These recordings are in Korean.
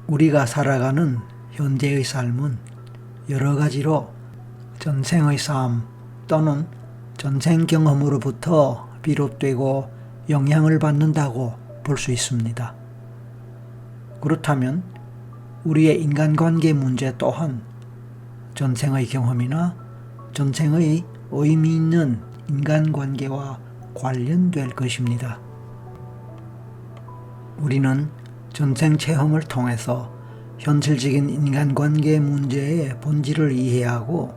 우리가 살아가는 현재의 삶은 여러 가지로 전생의 삶 또는 전생 경험으로부터 비롯되고 영향을 받는다고 볼 수 있습니다. 그렇다면 우리의 인간관계 문제 또한 전생의 경험이나 전생의 의미 있는 인간관계와 관련될 것입니다. 우리는 전생 체험을 통해서 현실적인 인간관계 문제의 본질을 이해하고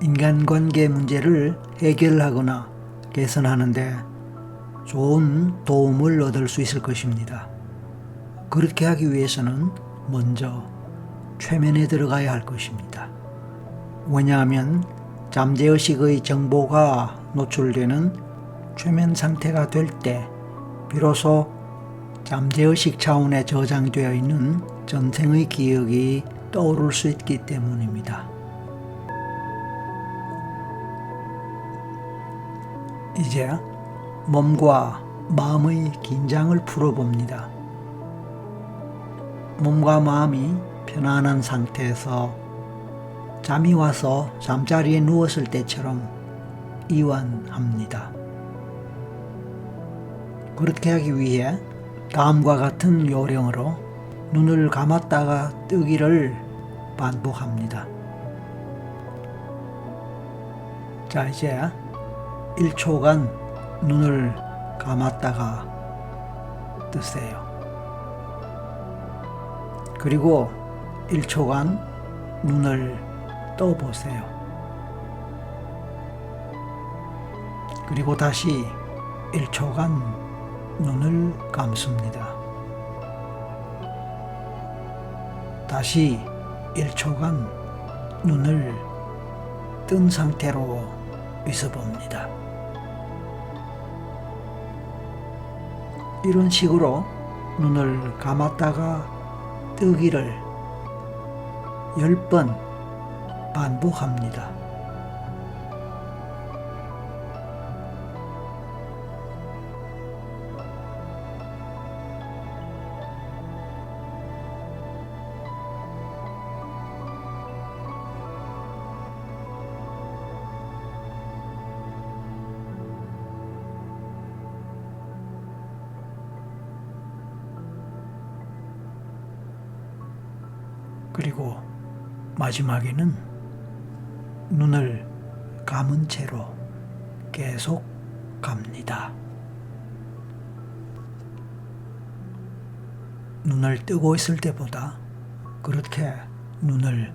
인간관계 문제를 해결하거나 개선하는 데 좋은 도움을 얻을 수 있을 것입니다. 그렇게 하기 위해서는 먼저 최면에 들어가야 할 것입니다. 왜냐하면 잠재의식의 정보가 노출되는 최면 상태가 될 때 비로소 잠재의식 차원에 저장되어 있는 전생의 기억이 떠오를 수 있기 때문입니다. 이제 몸과 마음의 긴장을 풀어봅니다. 몸과 마음이 편안한 상태에서 잠이 와서 잠자리에 누웠을 때처럼 이완합니다. 그렇게 하기 위해 다음과 같은 요령으로 눈을 감았다가 뜨기를 반복합니다. 자, 이제 1초간 눈을 감았다가 뜨세요. 그리고 1초간 눈을 떠보세요. 그리고 다시 1초간 눈을 감습니다. 다시 1초간 눈을 뜬 상태로 있어 봅니다. 이런 식으로 눈을 감았다가 뜨기를 10번 반복합니다. 그리고 마지막에는 눈을 감은 채로 계속 갑니다. 눈을 뜨고 있을 때보다 그렇게 눈을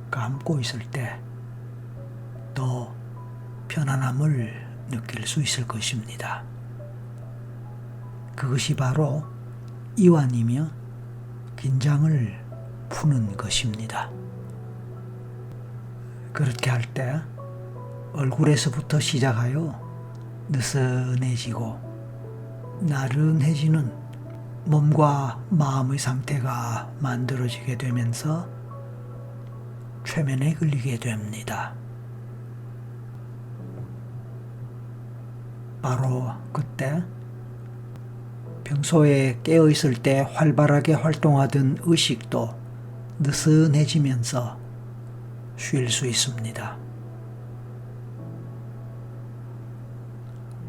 감고 있을 때 더 편안함을 느낄 수 있을 것입니다. 그것이 바로 이완이며 긴장을 푸는 것입니다. 그렇게 할 때 얼굴에서부터 시작하여 느슨해지고 나른해지는 몸과 마음의 상태가 만들어지게 되면서 최면에 걸리게 됩니다. 바로 그때 평소에 깨어있을 때 활발하게 활동하던 의식도 느슨해지면서 쉴 수 있습니다.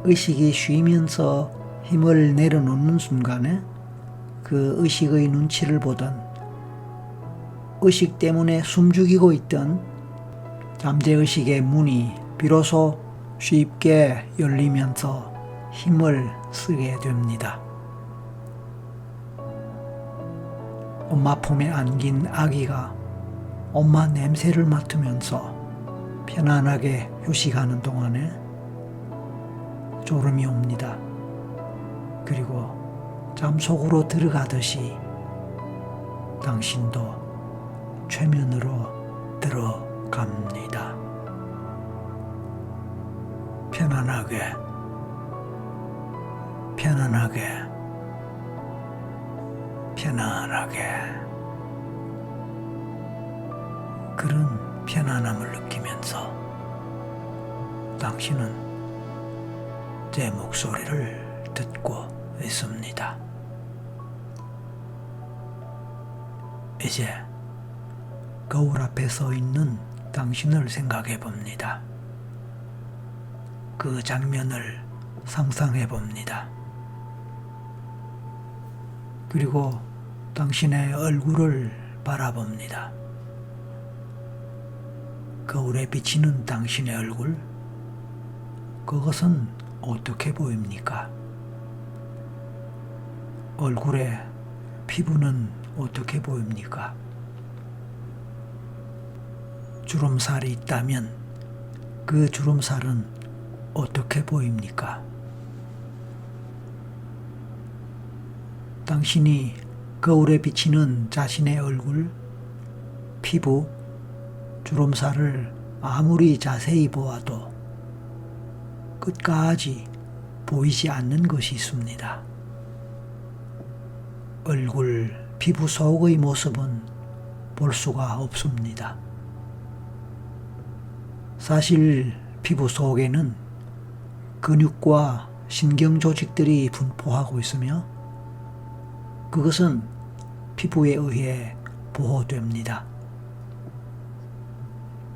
의식이 쉬면서 힘을 내려놓는 순간에 그 의식의 눈치를 보던 의식 때문에 숨죽이고 있던 잠재의식의 문이 비로소 쉽게 열리면서 힘을 쓰게 됩니다. 엄마 품에 안긴 아기가 엄마 냄새를 맡으면서 편안하게 휴식하는 동안에 졸음이 옵니다. 그리고 잠속으로 들어가듯이 당신도 최면으로 들어갑니다. 편안하게, 편안하게, 편안하게. 그런 편안함을 느끼면서 당신은 제 목소리를 듣고 있습니다. 이제 거울 앞에 서 있는 당신을 생각해 봅니다. 그 장면을 상상해 봅니다. 그리고 당신의 얼굴을 바라봅니다. 거울에 비치는 당신의 얼굴, 그것은 어떻게 보입니까? 얼굴의 피부는 어떻게 보입니까? 주름살이 있다면 그 주름살은 어떻게 보입니까? 당신이 거울에 비치는 자신의 얼굴, 피부, 주름살을 아무리 자세히 보아도 끝까지 보이지 않는 것이 있습니다. 얼굴, 피부 속의 모습은 볼 수가 없습니다. 사실 피부 속에는 근육과 신경 조직들이 분포하고 있으며 그것은 피부에 의해 보호됩니다.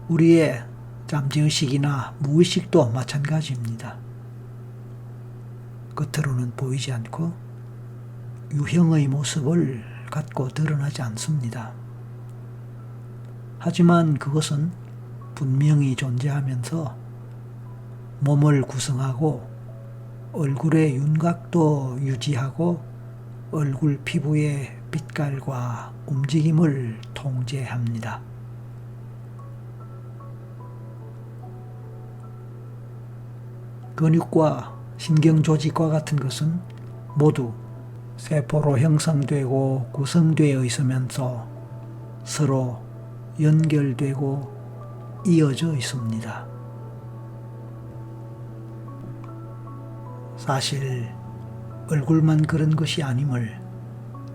우리의 잠재의식이나 무의식도 마찬가지입니다. 겉으로는 보이지 않고 유형의 모습을 갖고 드러나지 않습니다. 하지만 그것은 분명히 존재하면서 몸을 구성하고 얼굴의 윤곽도 유지하고 얼굴 피부의 빛깔과 움직임을 통제합니다. 근육과 신경조직과 같은 것은 모두 세포로 형성되고 구성되어 있으면서 서로 연결되고 이어져 있습니다. 사실 얼굴만 그런 것이 아님을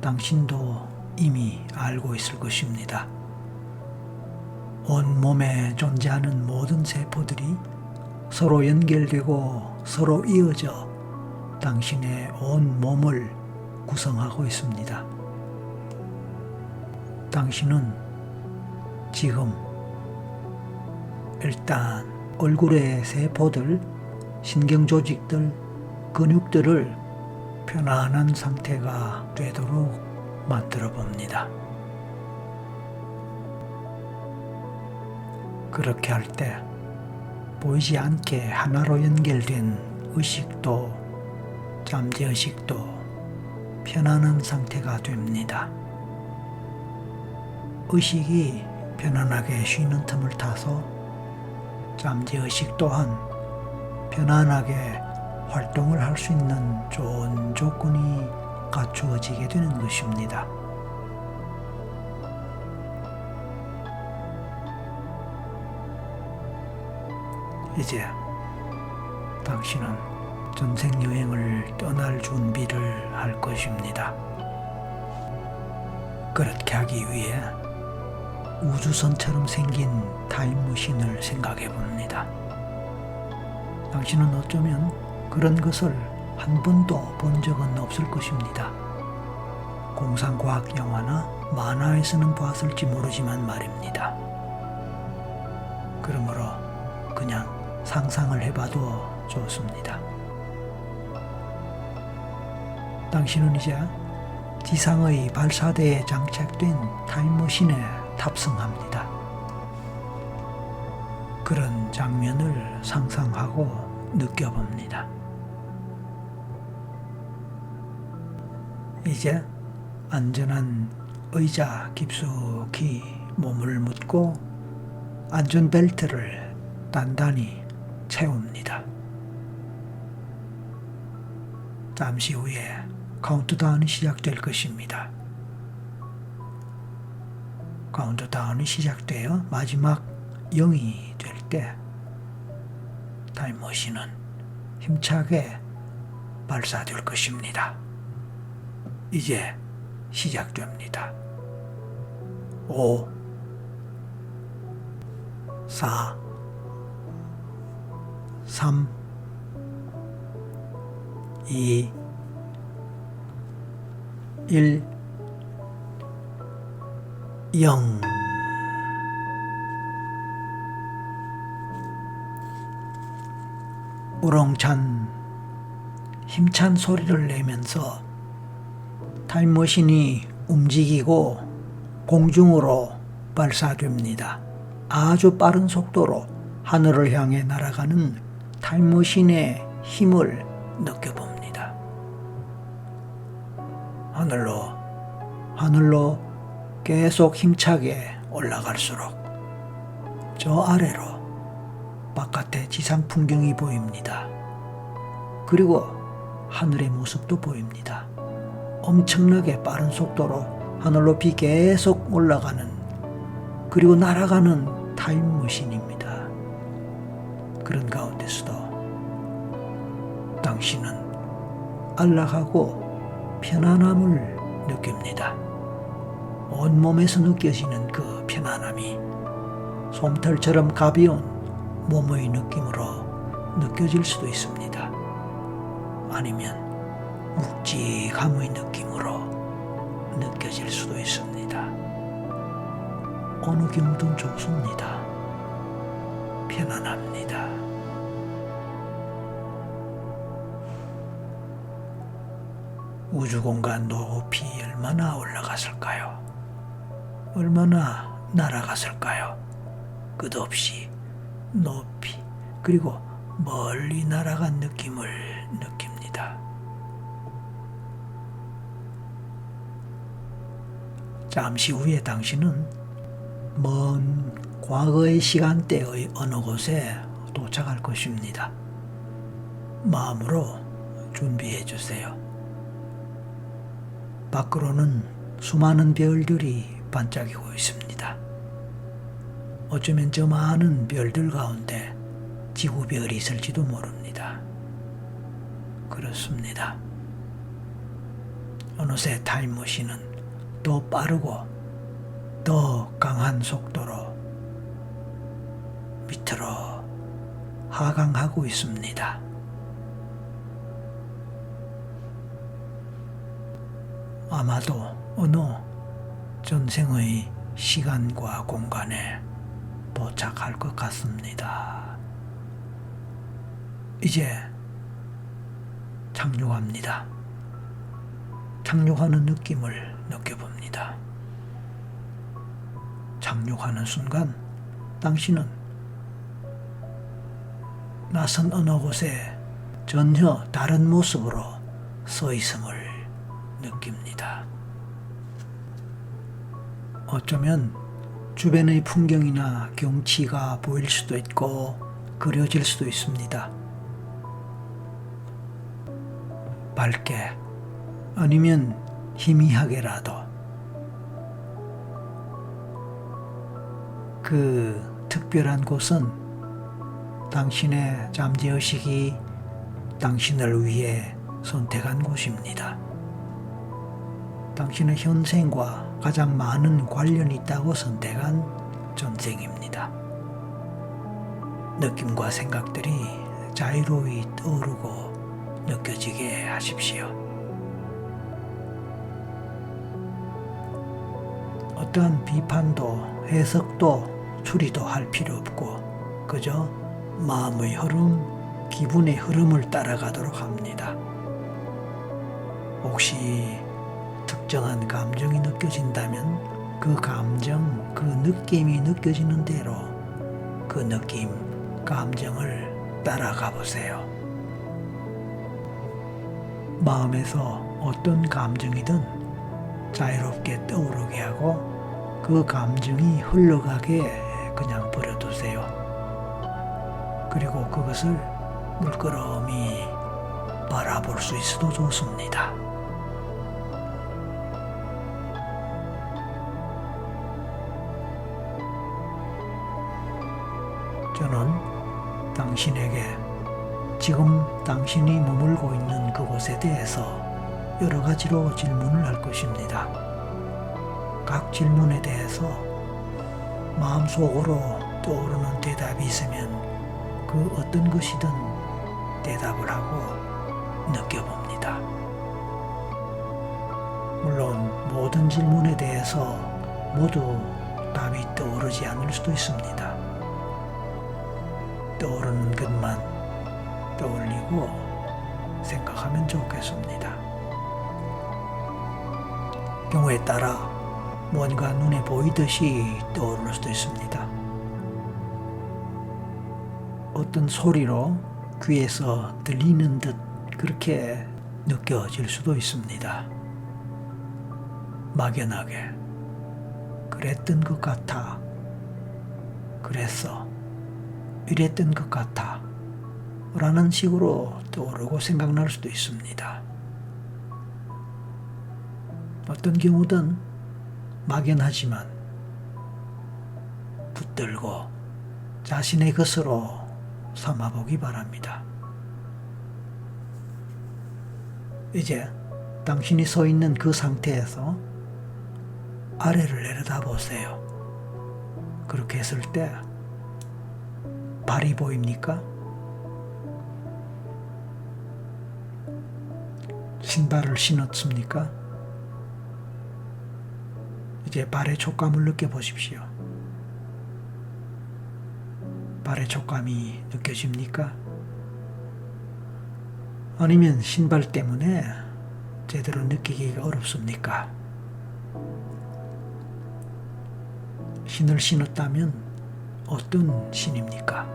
당신도 이미 알고 있을 것입니다. 온 몸에 존재하는 모든 세포들이 서로 연결되고 서로 이어져 당신의 온 몸을 구성하고 있습니다. 당신은 지금 일단 얼굴의 세포들, 신경조직들, 근육들을 편안한 상태가 되도록 만들어 봅니다. 그렇게 할 때 보이지 않게 하나로 연결된 의식도 잠재의식도 편안한 상태가 됩니다. 의식이 편안하게 쉬는 틈을 타서 잠재의식 또한 편안하게 활동을 할 수 있는 좋은 조건이 갖추어지게 되는 것입니다. 이제 당신은 전생여행을 떠날 준비를 할 것입니다. 그렇게 하기 위해 우주선처럼 생긴 타임머신을 생각해 봅니다. 당신은 어쩌면 그런 것을 한 번도 본 적은 없을 것입니다. 공상과학 영화나 만화에서는 봤을지 모르지만 말입니다. 그러므로 그냥 상상을 해봐도 좋습니다. 당신은 이제 지상의 발사대에 장착된 타임머신에 탑승합니다. 그런 장면을 상상하고 느껴봅니다. 이제 안전한 의자 깊숙이 몸을 묻고 안전벨트를 단단히 채웁니다. 잠시 후에 카운트다운이 시작될 것입니다. 카운트다운이 시작되어 마지막 0이 될 때 타임머신은 힘차게 발사될 것입니다. 이제 시작됩니다. 5, 4, 3, 2, 1, 0. 1. 영. 우렁찬 힘찬 소리를 내면서 타임머신이 움직이고 공중으로 발사됩니다. 아주 빠른 속도로 하늘을 향해 날아가는 타임머신의 힘을 느껴봅니다. 하늘로 계속 힘차게 올라갈수록 저 아래로 바깥의 지상 풍경이 보입니다. 그리고 하늘의 모습도 보입니다. 엄청나게 빠른 속도로 하늘 높이 계속 올라가는 그리고 날아가는 타임머신입니다. 그런 가운데서도 당신은 안락하고 편안함을 느낍니다. 온몸에서 느껴지는 그 편안함이 솜털처럼 가벼운 몸의 느낌으로 느껴질 수도 있습니다. 아니면 묵직함의 느낌으로 느껴질 수도 있습니다. 어느 경우든 좋습니다. 편안합니다. 우주공간 높이 얼마나 올라갔을까요? 얼마나 날아갔을까요? 끝없이 높이 그리고 멀리 날아간 느낌을 느낍니다. 잠시 후에 당신은 먼 과거의 시간대의 어느 곳에 도착할 것입니다. 마음으로 준비해 주세요. 밖으로는 수많은 별들이 반짝이고 있습니다. 어쩌면 저 많은 별들 가운데 지구별이 있을지도 모릅니다. 그렇습니다. 어느새 타임머신은 더 빠르고 더 강한 속도로 밑으로 하강하고 있습니다. 아마도 어느 전생의 시간과 공간에 도착할 것 같습니다. 이제 착륙합니다. 착륙하는 느낌을 느껴봅니다. 착륙하는 순간 당신은 낯선 어느 곳에 전혀 다른 모습으로 서 있음을 느낍니다. 어쩌면 주변의 풍경이나 경치가 보일 수도 있고 그려질 수도 있습니다. 밝게 아니면 희미하게라도 그 특별한 곳은 당신의 잠재의식이 당신을 위해 선택한 곳입니다. 당신의 현생과 가장 많은 관련이 있다고 선택한 전생입니다. 느낌과 생각들이 자유로이 떠오르고 느껴지게 하십시오. 어떠한 비판도 해석도 추리도 할 필요 없고 그저 마음의 흐름, 기분의 흐름을 따라가도록 합니다. 혹시 특정한 감정이 느껴진다면 그 감정, 그 느낌이 느껴지는 대로 그 느낌, 감정을 따라가 보세요. 마음에서 어떤 감정이든 자유롭게 떠오르게 하고 그 감정이 흘러가게 그냥 버려두세요. 그리고 그것을 물끄러미 바라볼 수 있어도 좋습니다. 저는 당신에게 지금 당신이 머물고 있는 그곳에 대해서 여러 가지로 질문을 할 것입니다. 각 질문에 대해서 마음속으로 떠오르는 대답이 있으면 그 어떤 것이든 대답을 하고 느껴봅니다. 물론 모든 질문에 대해서 모두 답이 떠오르지 않을 수도 있습니다. 떠오르는 것만 떠올리고 생각하면 좋겠습니다. 경우에 따라 뭔가 눈에 보이듯이 떠오를 수도 있습니다. 어떤 소리로 귀에서 들리는 듯 그렇게 느껴질 수도 있습니다. 막연하게 그랬던 것 같아, 그랬어, 이랬던 것 같아 라는 식으로 떠오르고 생각날 수도 있습니다. 어떤 경우든 막연하지만 붙들고 자신의 것으로 삼아보기 바랍니다. 이제 당신이 서 있는 그 상태에서 아래를 내려다보세요. 그렇게 했을 때 발이 보입니까? 신발을 신었습니까? 이제 발의 촉감을 느껴보십시오. 발의 촉감이 느껴집니까? 아니면 신발 때문에 제대로 느끼기가 어렵습니까? 신을 신었다면 어떤 신입니까?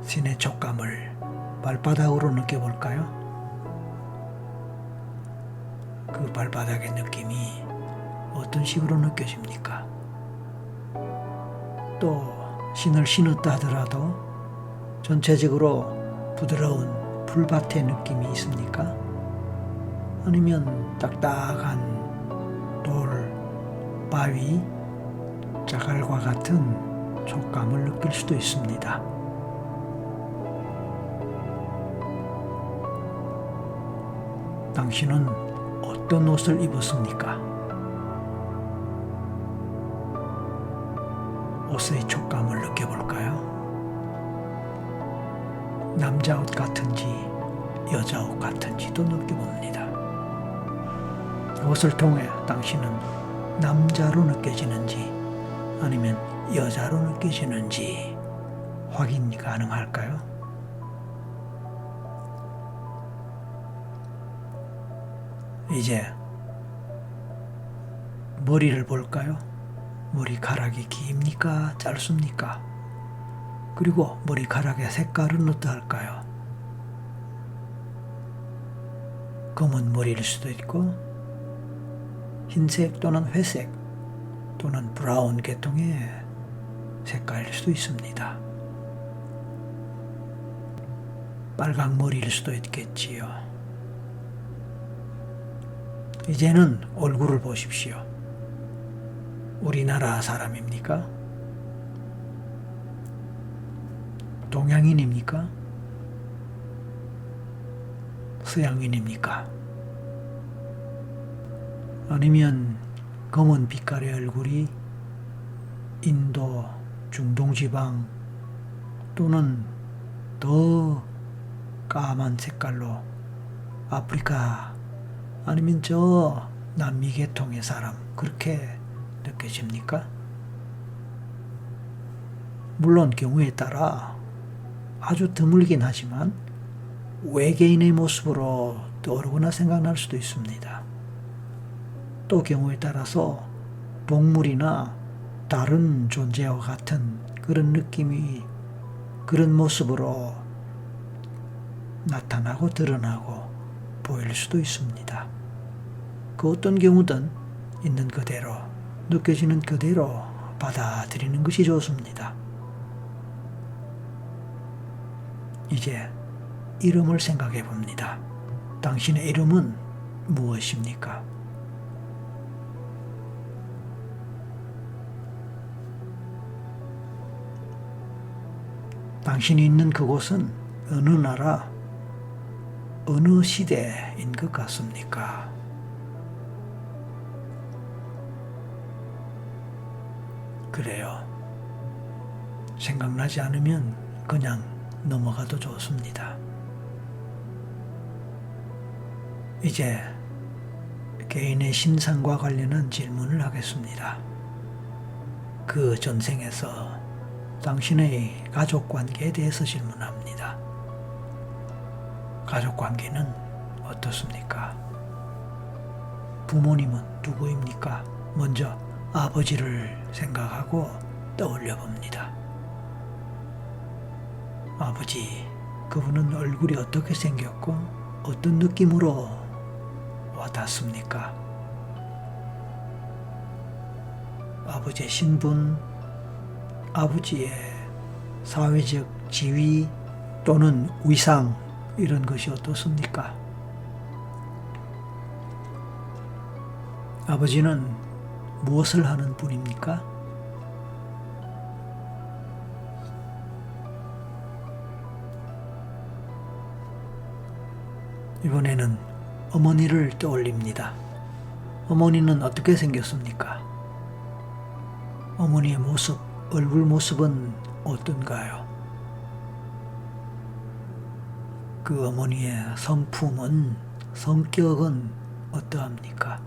신의 촉감을 발바닥으로 느껴볼까요? 그 발바닥의 느낌이 어떤 식으로 느껴집니까? 또 신을 신었다 하더라도 전체적으로 부드러운 풀밭의 느낌이 있습니까? 아니면 딱딱한 돌, 바위, 자갈과 같은 촉감을 느낄 수도 있습니다. 당신은 어떤 옷을 입었습니까? 옷의 촉감을 느껴볼까요? 남자 옷 같은지 여자 옷 같은지도 느껴봅니다. 옷을 통해 당신은 남자로 느껴지는지 아니면 여자로 느껴지는지 확인이 가능할까요? 이제 머리를 볼까요? 머리카락이 깁니까? 짧습니까? 그리고 머리카락의 색깔은 어떠할까요? 검은 머리일 수도 있고 흰색 또는 회색 또는 브라운 계통의 색깔일 수도 있습니다. 빨강 머리일 수도 있겠지요. 이제는 얼굴을 보십시오. 우리나라 사람입니까? 동양인입니까? 서양인입니까? 아니면 검은 빛깔의 얼굴이 인도, 중동지방 또는 더 까만 색깔로 아프리카 아니면 저 남미 계통의 사람 그렇게 느껴집니까? 물론 경우에 따라 아주 드물긴 하지만 외계인의 모습으로 떠오르거나 생각날 수도 있습니다. 또 경우에 따라서 동물이나 다른 존재와 같은 그런 느낌이 그런 모습으로 나타나고 드러나고 보일 수도 있습니다. 그 어떤 경우든 있는 그대로 느껴지는 그대로 받아들이는 것이 좋습니다. 이제 이름을 생각해 봅니다. 당신의 이름은 무엇입니까? 당신이 있는 그곳은 어느 나라, 어느 시대인 것 같습니까? 그래요. 생각나지 않으면 그냥 넘어가도 좋습니다. 이제 개인의 신상과 관련한 질문을 하겠습니다. 그 전생에서 당신의 가족 관계에 대해서 질문합니다. 가족 관계는 어떻습니까? 부모님은 누구입니까? 먼저 아버지를 생각하고 떠올려 봅니다. 아버지, 그분은 얼굴이 어떻게 생겼고 어떤 느낌으로 와닿습니까? 아버지의 신분, 아버지의 사회적 지위 또는 위상, 이런 것이 어떻습니까? 아버지는 무엇을 하는 분입니까? 이번에는 어머니를 떠올립니다. 어머니는 어떻게 생겼습니까? 어머니의 모습, 얼굴 모습은 어떤가요? 그 어머니의 성품은, 성격은 어떠합니까?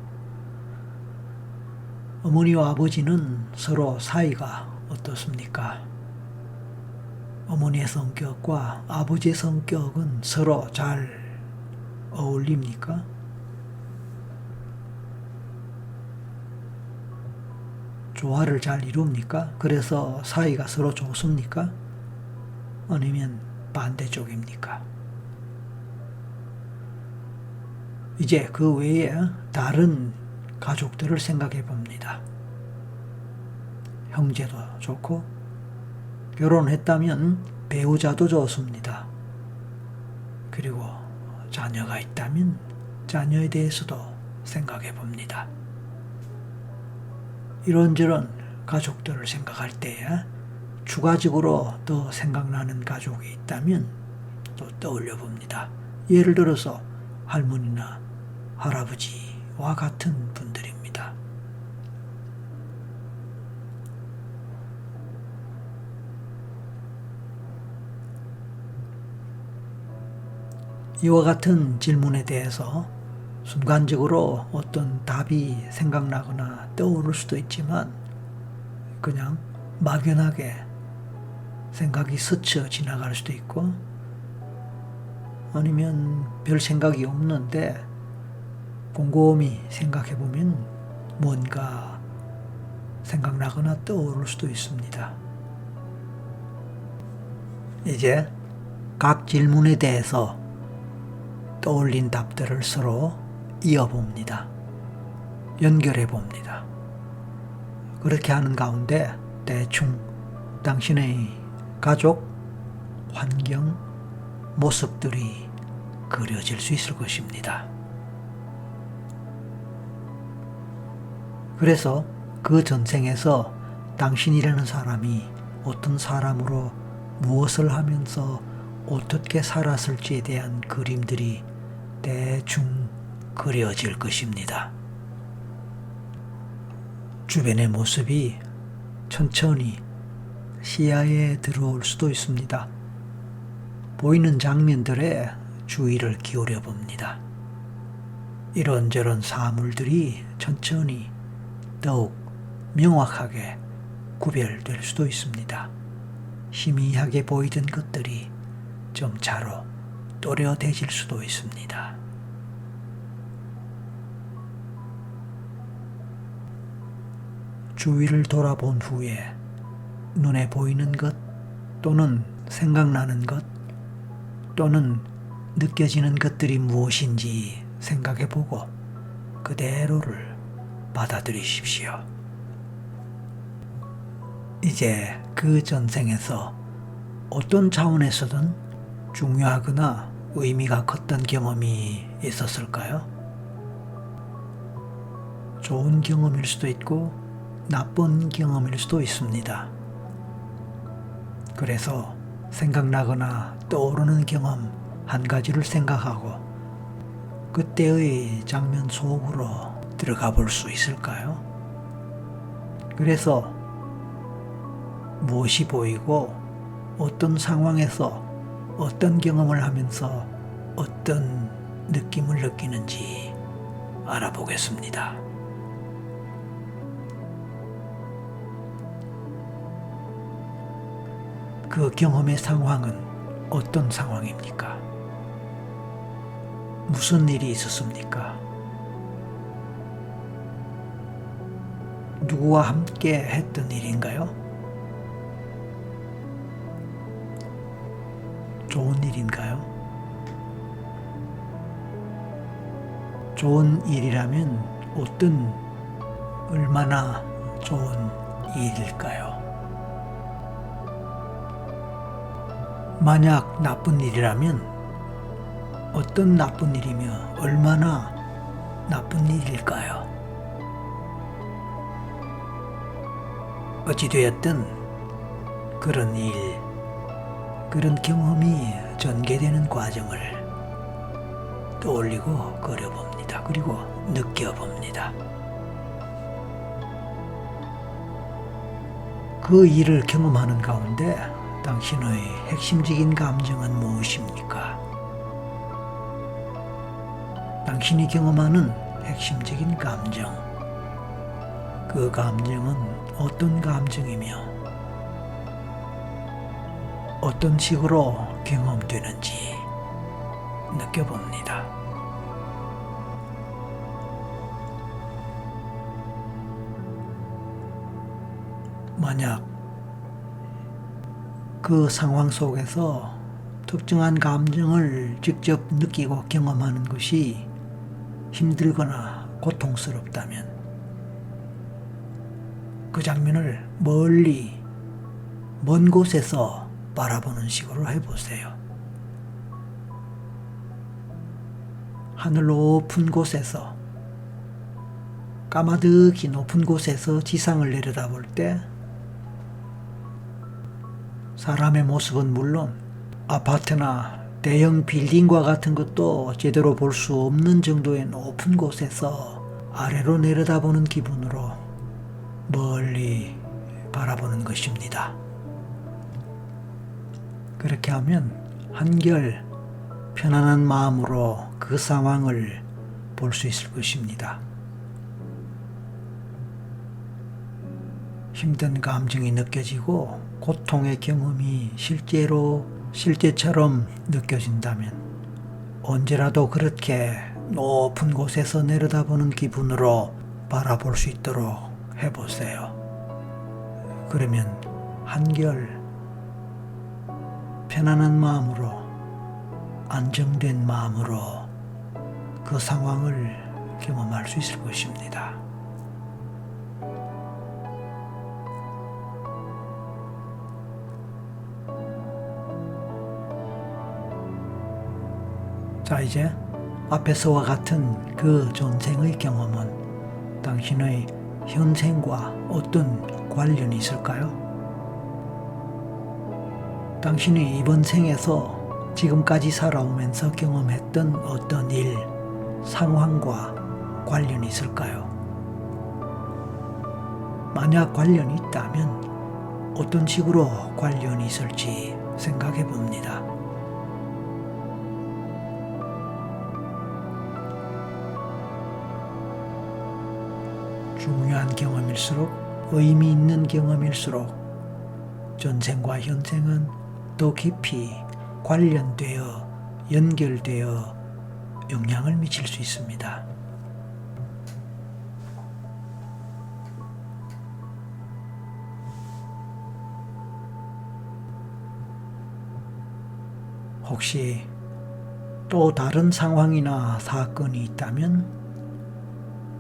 어머니와 아버지는 서로 사이가 어떻습니까? 어머니의 성격과 아버지의 성격은 서로 잘 어울립니까? 조화를 잘 이룹니까? 그래서 사이가 서로 좋습니까? 아니면 반대쪽입니까? 이제 그 외에 다른 가족들을 생각해 봅니다. 형제도 좋고, 결혼했다면 배우자도 좋습니다. 그리고 자녀가 있다면 자녀에 대해서도 생각해 봅니다. 이런저런 가족들을 생각할 때에 추가적으로 더 생각나는 가족이 있다면 또 떠올려 봅니다. 예를 들어서 할머니나 할아버지와 같은 분들입니다. 이와 같은 질문에 대해서 순간적으로 어떤 답이 생각나거나 떠오를 수도 있지만 그냥 막연하게 생각이 스쳐 지나갈 수도 있고, 아니면 별 생각이 없는데 곰곰이 생각해보면 뭔가 생각나거나 떠오를 수도 있습니다. 이제 각 질문에 대해서 떠올린 답들을 서로 이어봅니다. 연결해봅니다. 그렇게 하는 가운데 대충 당신의 가족, 환경, 모습들이 그려질 수 있을 것입니다. 그래서 그 전생에서 당신이라는 사람이 어떤 사람으로 무엇을 하면서 어떻게 살았을지에 대한 그림들이 대충 그려질 것입니다. 주변의 모습이 천천히 시야에 들어올 수도 있습니다. 보이는 장면들에 주의를 기울여 봅니다. 이런저런 사물들이 천천히 더욱 명확하게 구별될 수도 있습니다. 희미하게 보이던 것들이 점차로 또렷해질 수도 있습니다. 주위를 돌아본 후에 눈에 보이는 것 또는 생각나는 것 또는 느껴지는 것들이 무엇인지 생각해보고 그대로를 받아들이십시오. 이제 그 전생에서 어떤 차원에서든 중요하거나 의미가 컸던 경험이 있었을까요? 좋은 경험일 수도 있고 나쁜 경험일 수도 있습니다. 그래서 생각나거나 떠오르는 경험 한 가지를 생각하고 그때의 장면 속으로 들어가 볼 수 있을까요? 그래서 무엇이 보이고 어떤 상황에서 어떤 경험을 하면서 어떤 느낌을 느끼는지 알아보겠습니다. 그 경험의 상황은 어떤 상황입니까? 무슨 일이 있었습니까? 누구와 함께 했던 일인가요? 좋은 일인가요? 좋은 일이라면 얼마나 좋은 일일까요? 만약 나쁜 일이라면 어떤 나쁜 일이며 얼마나 나쁜 일일까요? 어찌되었든 그런 일, 그런 경험이 전개되는 과정을 떠올리고 그려봅니다. 그리고 느껴봅니다. 그 일을 경험하는 가운데 당신의 핵심적인 감정은 무엇입니까? 당신이 경험하는 핵심적인 감정, 그 감정은 어떤 감정이며 어떤 식으로 경험되는지 느껴봅니다. 만약 그 상황 속에서 특정한 감정을 직접 느끼고 경험하는 것이 힘들거나 고통스럽다면 그 장면을 멀리 먼 곳에서 바라보는 식으로 해보세요. 하늘 높은 곳에서, 까마득히 높은 곳에서 지상을 내려다볼 때 사람의 모습은 물론 아파트나 대형 빌딩과 같은 것도 제대로 볼 수 없는 정도의 높은 곳에서 아래로 내려다보는 기분으로 멀리 바라보는 것입니다. 그렇게 하면 한결 편안한 마음으로 그 상황을 볼 수 있을 것입니다. 힘든 감정이 느껴지고 고통의 경험이 실제처럼 느껴진다면 언제라도 그렇게 높은 곳에서 내려다보는 기분으로 바라볼 수 있도록 해보세요. 그러면 한결 편안한 마음으로, 안정된 마음으로 그 상황을 경험할 수 있을 것입니다. 자, 이제 앞에서와 같은 그 전생의 경험은 당신의 현생과 어떤 관련이 있을까요? 당신이 이번 생에서 지금까지 살아오면서 경험했던 어떤 일, 상황과 관련이 있을까요? 만약 관련이 있다면 어떤 식으로 관련이 있을지 생각해 봅니다. 중요한 경험일수록, 의미 있는 경험일수록 전생과 현생은 더 깊이 관련되어 연결되어 영향을 미칠 수 있습니다. 혹시 또 다른 상황이나 사건이 있다면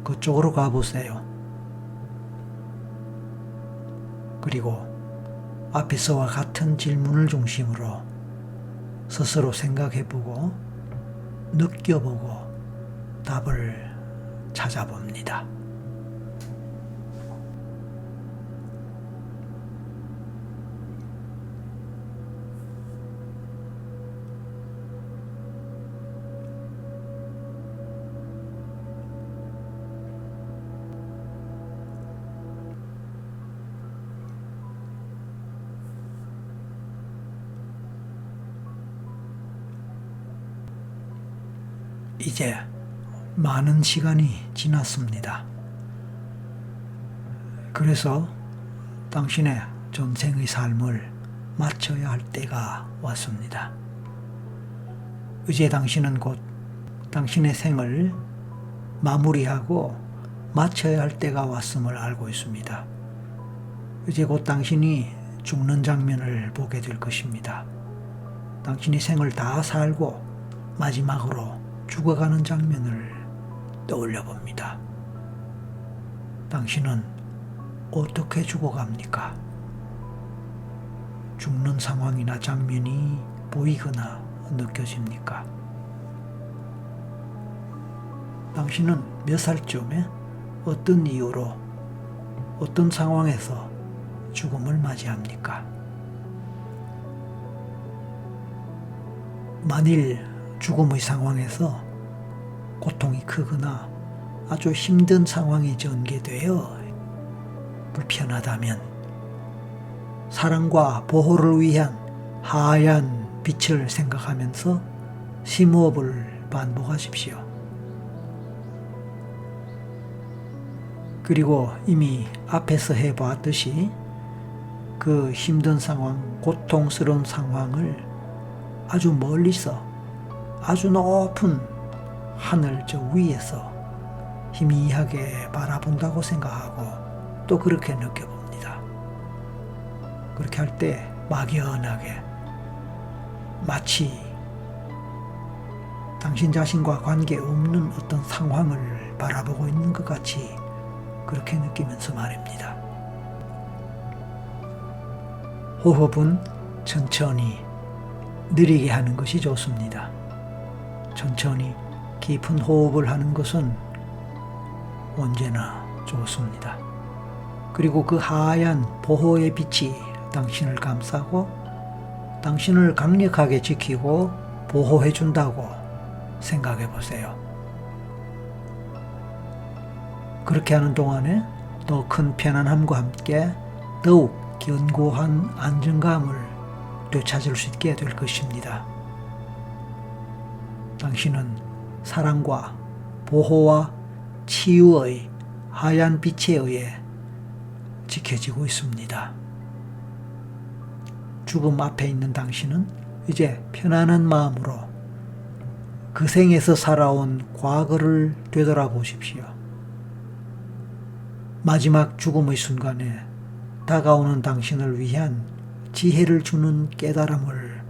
그쪽으로 가보세요. 그리고 앞에서와 같은 질문을 중심으로 스스로 생각해보고 느껴보고 답을 찾아봅니다. 이제 많은 시간이 지났습니다. 그래서 당신의 전생의 삶을 마쳐야 할 때가 왔습니다. 이제 당신은 곧 당신의 생을 마무리하고 마쳐야 할 때가 왔음을 알고 있습니다. 이제 곧 당신이 죽는 장면을 보게 될 것입니다. 당신이 생을 다 살고 마지막으로 죽어가는 장면을 떠올려 봅니다. 당신은 어떻게 죽어갑니까? 죽는 상황이나 장면이 보이거나 느껴집니까? 당신은 몇 살쯤에 어떤 이유로 어떤 상황에서 죽음을 맞이합니까? 만일 죽음의 상황에서 고통이 크거나 아주 힘든 상황이 전개되어 불편하다면 사랑과 보호를 위한 하얀 빛을 생각하면서 심호흡을 반복하십시오. 그리고 이미 앞에서 해보았듯이 그 힘든 상황, 고통스러운 상황을 아주 멀리서 아주 높은 하늘 저 위에서 희미하게 바라본다고 생각하고 또 그렇게 느껴봅니다. 그렇게 할 때 막연하게 마치 당신 자신과 관계없는 어떤 상황을 바라보고 있는 것 같이 그렇게 느끼면서 말입니다. 호흡은 천천히 느리게 하는 것이 좋습니다. 천천히 깊은 호흡을 하는 것은 언제나 좋습니다. 그리고 그 하얀 보호의 빛이 당신을 감싸고 당신을 강력하게 지키고 보호해 준다고 생각해 보세요. 그렇게 하는 동안에 더 큰 편안함과 함께 더욱 견고한 안정감을 되찾을 수 있게 될 것입니다. 당신은 사랑과 보호와 치유의 하얀 빛에 의해 지켜지고 있습니다. 죽음 앞에 있는 당신은 이제 편안한 마음으로 그 생에서 살아온 과거를 되돌아보십시오. 마지막 죽음의 순간에 다가오는 당신을 위한 지혜를 주는 깨달음을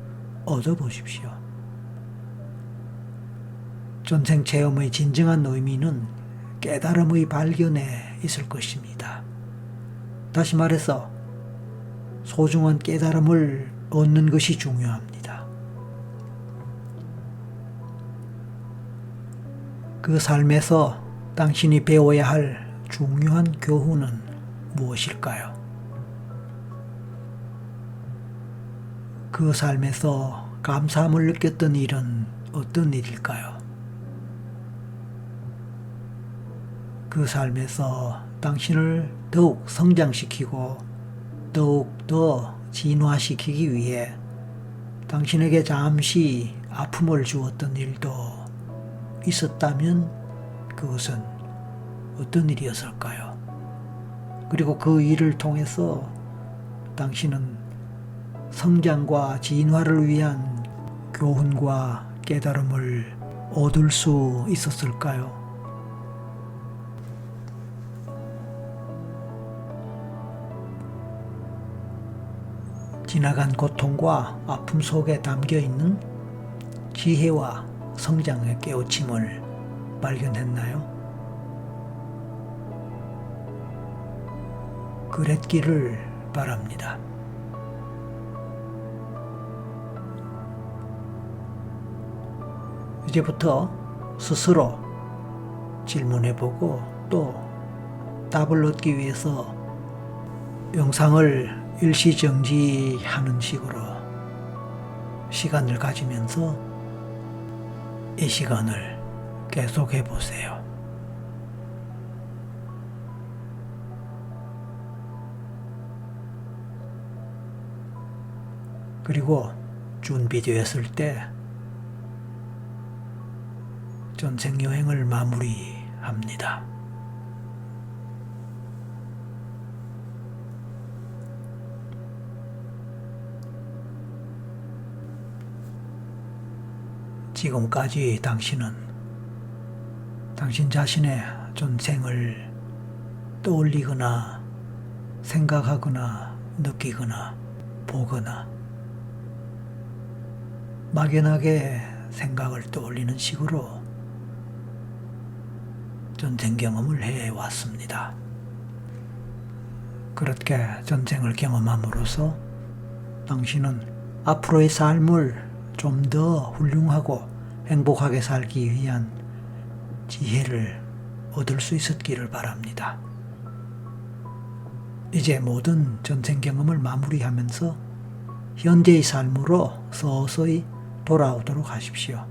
얻어보십시오. 전생 체험의 진정한 의미는 깨달음의 발견에 있을 것입니다. 다시 말해서 소중한 깨달음을 얻는 것이 중요합니다. 그 삶에서 당신이 배워야 할 중요한 교훈은 무엇일까요? 그 삶에서 감사함을 느꼈던 일은 어떤 일일까요? 그 삶에서 당신을 더욱 성장시키고 더욱 더 진화시키기 위해 당신에게 잠시 아픔을 주었던 일도 있었다면 그것은 어떤 일이었을까요? 그리고 그 일을 통해서 당신은 성장과 진화를 위한 교훈과 깨달음을 얻을 수 있었을까요? 지나간 고통과 아픔 속에 담겨있는 지혜와 성장의 깨우침을 발견했나요? 그랬기를 바랍니다. 이제부터 스스로 질문해보고 또 답을 얻기 위해서 영상을 일시정지하는 식으로 시간을 가지면서 이 시간을 계속해 보세요. 그리고 준비되었을 때 전생 여행을 마무리합니다. 지금까지 당신은 당신 자신의 전생을 떠올리거나 생각하거나 느끼거나 보거나 막연하게 생각을 떠올리는 식으로 전생 경험을 해왔습니다. 그렇게 전생을 경험함으로써 당신은 앞으로의 삶을 좀 더 훌륭하고 행복하게 살기 위한 지혜를 얻을 수 있었기를 바랍니다. 이제 모든 전생 경험을 마무리하면서 현재의 삶으로 서서히 돌아오도록 하십시오.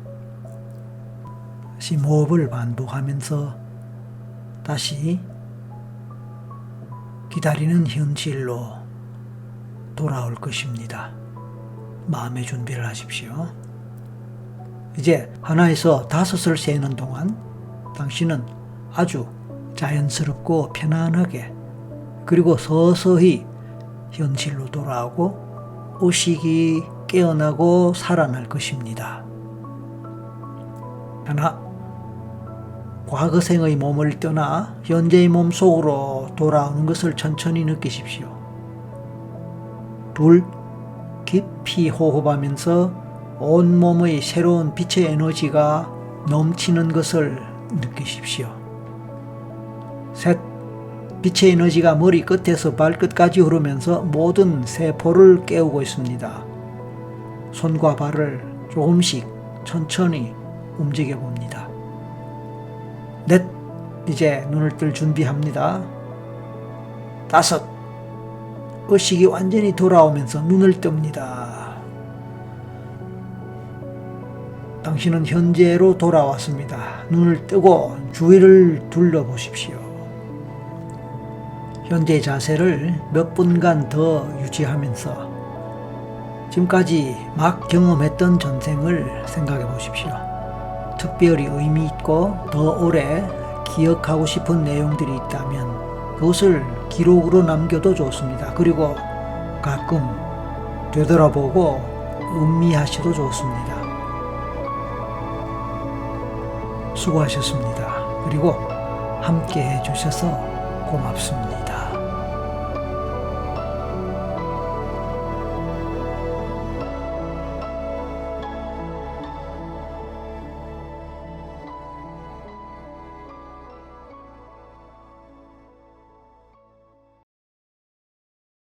심호흡을 반복하면서 다시 기다리는 현실로 돌아올 것입니다. 마음의 준비를 하십시오. 이제 하나에서 5을 세는 동안 당신은 아주 자연스럽고 편안하게 그리고 서서히 현실로 돌아오고 의식이 깨어나고 살아날 것입니다. 하나, 과거 생의 몸을 떠나 현재의 몸 속으로 돌아오는 것을 천천히 느끼십시오. 둘, 깊이 호흡하면서 온몸의 새로운 빛의 에너지가 넘치는 것을 느끼십시오. 셋, 빛의 에너지가 머리 끝에서 발끝까지 흐르면서 모든 세포를 깨우고 있습니다. 손과 발을 조금씩 천천히 움직여 봅니다. 넷, 이제 눈을 뜰 준비합니다. 5, 의식이 완전히 돌아오면서 눈을 뜹니다. 당신은 현재로 돌아왔습니다. 눈을 뜨고 주위를 둘러보십시오. 현재 자세를 몇 분간 더 유지하면서 지금까지 막 경험했던 전생을 생각해 보십시오. 특별히 의미 있고 더 오래 기억하고 싶은 내용들이 있다면 그것을 기록으로 남겨도 좋습니다. 그리고 가끔 되돌아보고 음미하셔도 좋습니다. 수고하셨습니다. 그리고 함께 해주셔서 고맙습니다.